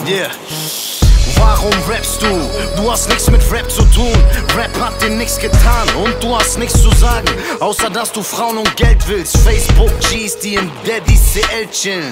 Yeah. Warum rappst du? Du hast nichts mit Rap zu tun. Rap hat dir nichts getan und du hast nichts zu sagen, außer dass du Frauen und Geld willst. Facebook G's, die im Daddy CL chillen.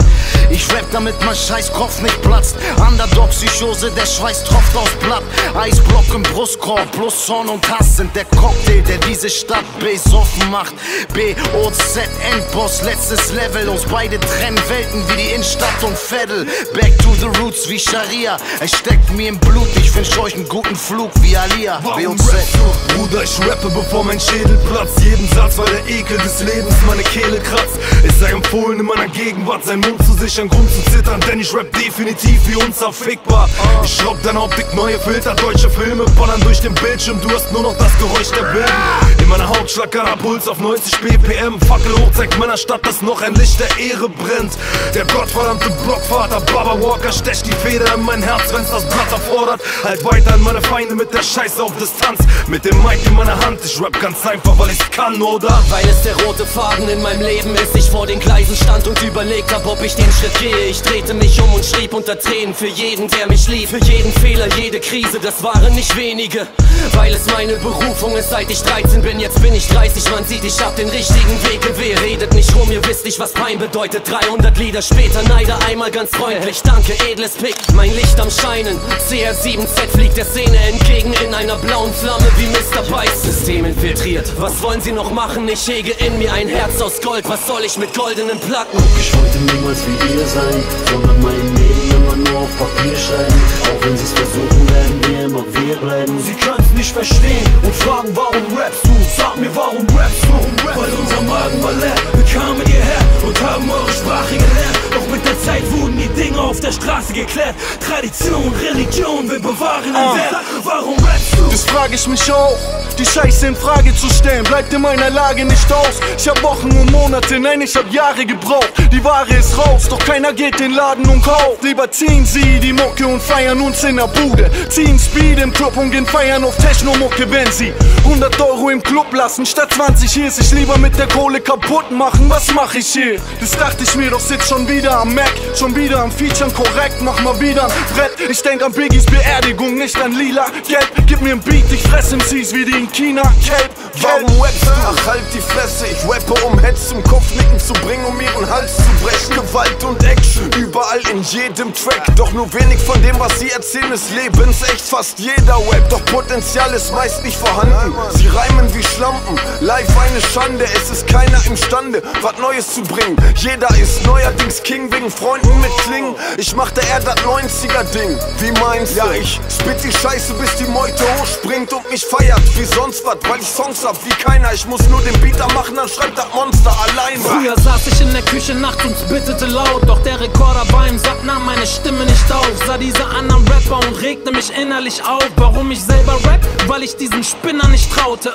Ich rap, damit mein Scheißkopf nicht platzt. Underdog-Psychose, der Schweiß tropft aus Blatt. Eisblock im Brustkorb, plus Zorn und Hass sind der Cocktail, der diese Stadt besoffen macht. B.O.Z. Endboss, letztes Level. Uns beide trennen Welten wie die Innenstadt und Veddel. Back to the roots wie Scharia. Es steckt mir im Blut, ich wünsch euch einen guten Flug wie Alia. Warum rappst du? Bruder, ich rappe, bevor mein Schädel platzt. Jeden Satz, weil der Ekel des Lebens meine Kehle kratzt. Es sei empfohlen, in meiner Gegenwart seinen Mund zu sichern, Grund zu zittern, denn ich rap definitiv wie unzerfickbar. Ich schraub deine Optik, neue Filter, deutsche Filme ballern durch den Bildschirm, du hast nur noch das Geräusch der Wilden. In meiner Haut schlagender Puls auf 90 BPM, Fackel hoch zeigt meiner Stadt, dass noch ein Licht der Ehre brennt. Der gottverdammte Blockvater Baba Walker stecht die Feder in mein Herz, wenn's das Blatt erfordert. Halt weiter an meine Feinde mit der Scheiße auf Distanz, mit dem Mic in meiner Hand. Ich rap ganz einfach, weil ich's kann, oder? Weil es der rote Faden in meinem Leben ist. Ich vor den Gleisen stand und überlegt hab, ob ich den Schritt gehe. Ich drehte mich um und schrieb unter Tränen für jeden, der mich lieb. Für jeden Fehler, jede Krise, das waren nicht wenige. Weil es meine Berufung ist, seit ich 13 bin. Jetzt bin ich 30, man sieht, ich hab den richtigen Weg gewählt. Redet nicht rum, ihr wisst nicht, was Pein bedeutet. 300 Lieder später, Neider einmal ganz freundlich. Danke, edles Pick, mein Licht am Scheinen. CR7Z fliegt der Szene entgegen in einer blauen Flamme wie Mr. Beiß. System infiltriert, was wollen sie noch machen? Ich hege in mir ein Herz aus Gold, was soll ich mit goldenen Platten? Ich wollte niemals wie ihr sein, sondern mein Leben immer nur auf Papier schreiben. Auch wenn sie's versuchen, werden wir immer wir bleiben. Sie können's nicht verstehen und fragen, warum rappst du? Sag mir, warum rappst du? Weil unser Magen war leer, wir kamen hierher und haben eure Sprache gelernt. Doch mit der Zeit wurden die Dinge auf der Straße geklärt. Tradition, Religion, wir bewahren den Wert. Warum rappst du? Das frag ich mich auch, die Scheiße in Frage zu stellen, bleibt in meiner Lage nicht aus. Ich hab Wochen und Monate, nein, ich hab Jahre gebraucht. Die Ware ist raus, doch keiner geht den Laden und kauft. Lieber ziehen sie die Mucke und feiern uns in der Bude. Ziehen Speed im Club und gehen feiern auf Techno-Mucke, wenn sie 100 Euro im Club lassen, statt 20 hier. Sich lieber mit der Kohle kaputt machen, was mach ich hier? Das dachte ich mir, doch sitz schon wieder am Mac. Schon wieder am Featuren, korrekt, mach mal wieder ein Brett. Ich denk an Biggies Beerdigung, nicht an lila Gelb. Gib mir ein Beat, ich fress MCs wie die in China. Kelp, warum rappst du? Ach, halt die Fresse, ich rappe, um Heads zum Kopfnicken zu bringen, um ihren Hals zu brechen. Gewalt und Action, überall in jedem Track. Doch nur wenig von dem, was sie erzählen, ist lebensecht. Fast jeder Rap, doch Potenzial ist meist nicht vorhanden. Sie reimen wie Schlampen, live eine Schande. Es ist keiner imstande, was Neues zu bringen. Jeder ist neuerdings King wegen Freunden mit Klingen. Ich machte eher das 90er-Ding, wie meinst du? Ja, ich spit die Scheiße, bis die Meute hochspringt und mich feiert wie sonst was, weil ich Songs hab wie keiner. Ich muss nur den Beater machen, dann schreibt das Monster allein. Früher saß ich in der Küche nachts und spittete laut, doch der Rekorder war im Sack, nahm meine Stimme nicht auf. Sah diese anderen Rapper und regte mich innerlich auf. Warum ich selber rap? Weil ich diesen Spinner nicht traute.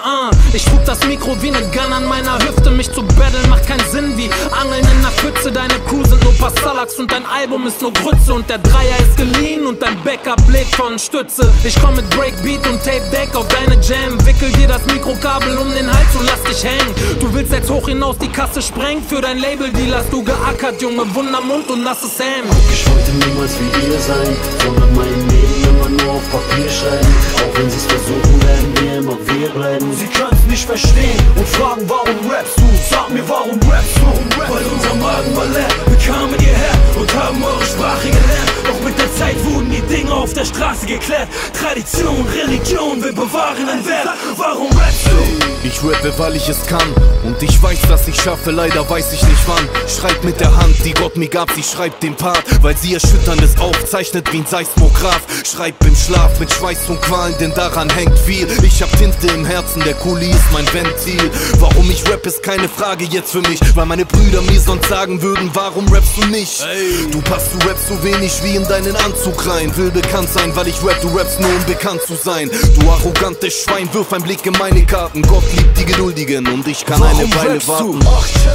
Ich trug das Mikro wie ne Gun an meiner Hüfte. Mich zu battlen macht keinen Sinn wie Angeln in ner Pfütze. Deine Crew sind nur Passalaks und dein Album ist nur Grütze. Und der Dreier ist geliehen und dein Backup lebt von Stütze. Ich komm mit Breakbeat und Tape Deck auf deine Jam. Wickel dir das Mikrokabel um den Hals und lass dich hängen. Du willst jetzt hoch hinaus die Kasse sprengen. Für dein Label-Deal hast du geackert, Junge, Wundermund und nasses Hemd. Ich wollte niemals wie ihr sein, sondern mein Leben immer nur auf Papier schreiben. Auch wenn sie's versuchen, werden wir immer wir bleiben. Sie können's nicht verstehen und fragen, warum rappst du? Sag mir, warum rappst du? Weil unser Magen war leer, wir kamen hierher und haben eure Sprache gelernt. Doch mit der Zeit wurden die Dinge auf der Straße geklärt. Tradition, Religion, wir bewahren den Wert. Warum rappst du? Ich rappe, weil ich es kann und ich weiß, dass ich schaffe, leider weiß ich nicht wann. Schreib mit der Hand, die Gott mir gab, sie schreibt den Part, weil sie Erschütterndes aufzeichnet wie ein Seismograph. Schreib im Schlaf mit Schweiß und Qualen, denn daran hängt viel. Ich hab Tinte im Herzen, der Kuli ist mein Ventil. Warum ich rap, ist keine Frage jetzt für mich, weil meine Brüder mir sonst sagen würden, warum rappst du nicht? Du passt, du rappst so wenig wie in deinen Anzug rein. Will bekannt sein, weil ich rap, du rappst nur um bekannt zu sein. Du arrogantes Schwein, wirf ein Blick in meine Karten. Gott liebt die Geduldigen und ich kann eine Weile warten.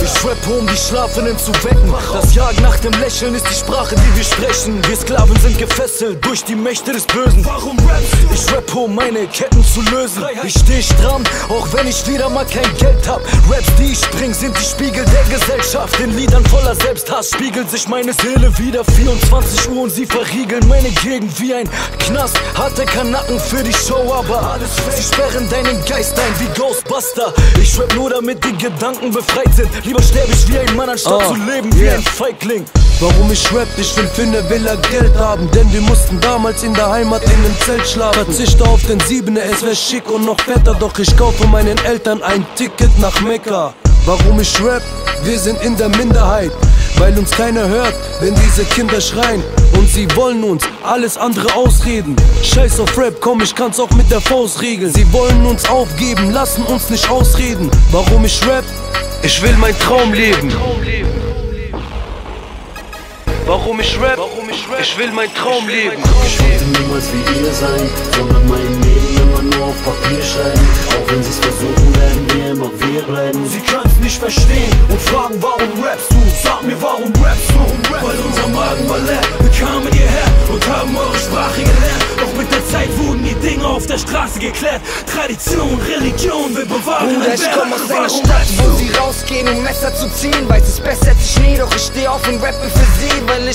Ich rappe, um die Schlafenden zu wecken. Das Jagen nach dem Lächeln ist die Sprache, die wir sprechen. Wir Sklaven sind gefesselt durch die Mächte des Bösen. Warum rappst du? Ich rappe, um meine Ketten zu lösen. Ich steh stramm, auch wenn ich wieder mal kein Geld hab. Raps, die ich bring, sind die Spiegel der Gesellschaft. In Liedern voller Selbsthass spiegelt sich meine Seele wieder. 24 Uhr und sie verriegeln meine Gegend wie ein Knast. Harte Kanacken für die Show, aber sie sperren deinen Geist ein wie Ghostbuster. Ich rap nur, damit die Gedanken befreit sind. Lieber sterbe ich wie ein Mann, anstatt zu leben wie ein Feigling. Warum ich rap? Ich will für ne Villa Geld haben, denn wir mussten damals in der Heimat in nem Zelt schlafen. Verzichte auf den Siebener, es wär schick und noch fetter, doch ich kaufe meinen Eltern ein Ticket nach Mekka. Warum ich rap? Wir sind in der Minderheit, weil uns keiner hört, wenn diese Kinder schreien. Und sie wollen uns alles andere ausreden. Scheiß auf Rap, komm, ich kann's auch mit der Faust regeln. Sie wollen uns aufgeben, lassen uns nicht ausreden. Warum ich rap? Ich will mein Traum leben. Warum ich rap? Ich will mein Traum leben. Ich wollte niemals wie ihr sein, sondern mein Leben immer nur auf Papier schreiben. Auch wenn sie's versuchen, werden wir immer wir bleiben. Sie können's nicht verstehen und fragen, warum rappst du? Sag mir, warum rappst du? Weil unser Magen war leer, wir kamen hierher und haben eure Sprache gelernt. Doch mit der Zeit wurden die Dinge auf der Straße geklärt. Tradition, Religion, wir bewahren Bruder, ich komm aus einer Stadt, wo sie rausgehen, um Messer zu ziehen. Weiß es besser als ich nie, doch ich steh auf und rappe für sie, weil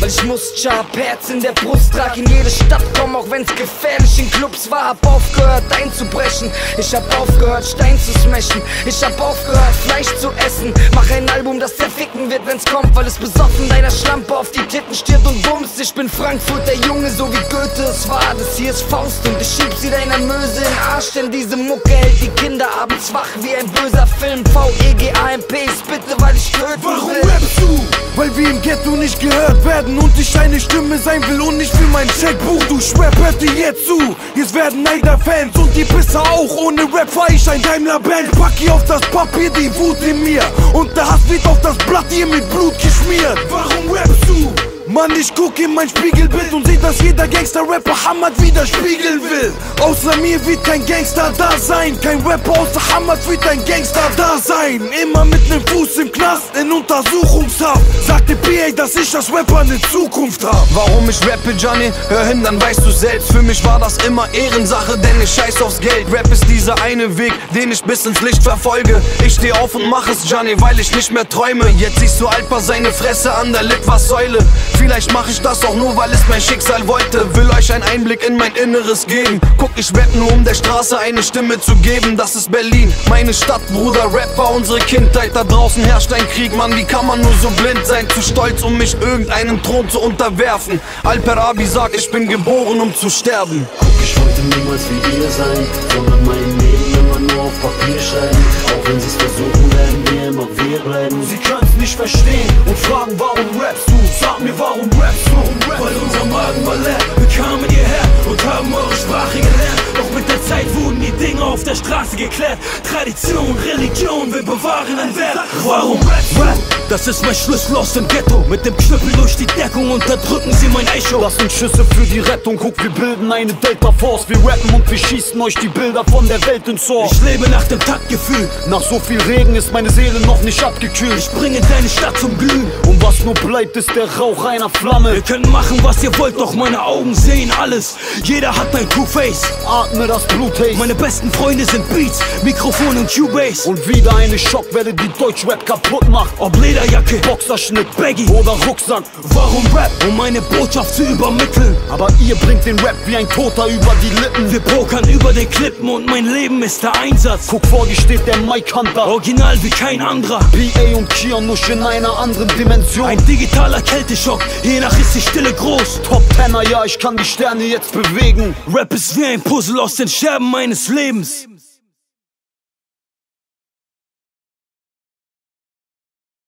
ich muss Sharp Herz in der Brust, trag in jede Stadt, komm, auch wenn's gefährlich in Clubs war. Hab aufgehört einzubrechen, ich hab aufgehört Stein zu smashen. Ich hab aufgehört Fleisch zu essen. Mach ein Album, das zerficken wird, wenn's kommt, weil es besoffen deiner Schlampe auf die Titten stirbt und bumst. Ich bin Frankfurter Junge, so wie Goethe es war. Das hier ist Faust und ich schieb sie deiner Möse in den Arsch, denn diese Mucke hält die Kinder abends wach wie ein böser Film. VEGAMP ist bitte, weil ich töten will. Warum rappst du? Weil wir im Ghetto nicht gehört werden und ich eine Stimme sein will und nicht für mein Checkbuch. Du Rap, hört dir jetzt zu. Jetzt werden Neider-Fans und die Pisser auch. Ohne Rap war ich ein Daimler-Band. Pack hier auf das Papier die Wut in mir und der Hass wird auf das Blatt hier mit Blut geschmiert. Warum rappst du? Mann, ich guck in mein Spiegelbild und seh, dass jeder Gangster-Rapper Hamad widerspiegeln will. Außer mir wird kein Gangster da sein. Kein Rapper außer Hamad wird ein Gangster da sein. Immer mit nem Fuß im Knast in Untersuchungshaft. Sagte PA, dass ich als Rapper eine Zukunft hab. Warum ich rappe, Johnny? Hör hin, dann weißt du selbst. Für mich war das immer Ehrensache, denn ich scheiß aufs Geld. Rap ist dieser eine Weg, den ich bis ins Licht verfolge. Ich steh auf und mach es, Johnny, weil ich nicht mehr träume. Jetzt siehst du Alpa seine Fresse an der Litwas-Säule. Vielleicht mach ich das auch nur, weil es mein Schicksal wollte. Will euch einen Einblick in mein Inneres geben. Guck, ich rap nur, um der Straße eine Stimme zu geben. Das ist Berlin, meine Stadt, Bruder. Rap war unsere Kindheit. Da draußen herrscht ein Krieg, Mann, wie kann man nur so blind sein? Zu stolz, um mich irgendeinem Thron zu unterwerfen. Al-Perabi sagt, ich bin geboren, um zu sterben. Guck, ich wollte niemals wie ihr sein, sondern mein Leben immer nur auf Papier schreiben. Auch wenn sie's versuchen, werden wir immer wir bleiben. Sie können's nicht verstehen und fragen, warum rappst du? Sag mir, warum rappst du? Weil unser Magen war leer, wir kamen hierher und haben eure Sprache gelernt. Doch mit der Zeit wurden die Dinge auf der Straße geklärt. Tradition, Religion, wir bewahren ein Wert. Warum Rap? Das ist mein Schlüssel aus dem Ghetto. Mit dem Knüppel durch die Deckung unterdrücken sie mein Echo. Das sind Schüsse für die Rettung, guck, wir bilden eine Delta Force. Wir rappen und wir schießen euch die Bilder von der Welt ins Ohr. Ich lebe nach dem Taktgefühl. Nach so viel Regen ist meine Seele noch nicht abgekühlt. Ich bringe deine Stadt zum Glühen. Und was nur bleibt, ist der Rauch einer Flamme. Ihr könnt machen, was ihr wollt, doch meine Augen sehen alles. Jeder hat ein Two-Face. Atme das Blut-Haze. Meine besten Freunde sind Beats, Mikrofon und Cubase. Und wieder eine Schockwelle, die Deutschrap kaputt macht. Ob Lederjacke, Boxerschnitt, Baggy oder Rucksack. Warum Rap? Um meine Botschaft zu übermitteln. Aber ihr bringt den Rap wie ein Toter über die Lippen. Wir pokern über den Klippen und mein Leben ist der Einsatz. Guck, vor dir steht der Mike Hunter. Original wie kein anderer. PA und Kianush in einer anderen Dimension. Ein digitaler Kälteschock, je nach ist die Stille groß. Top Tenner, ja, ich kann die Sterne jetzt bewegen. Rap ist wie ein Puzzle aus den Scherben meines Lebens.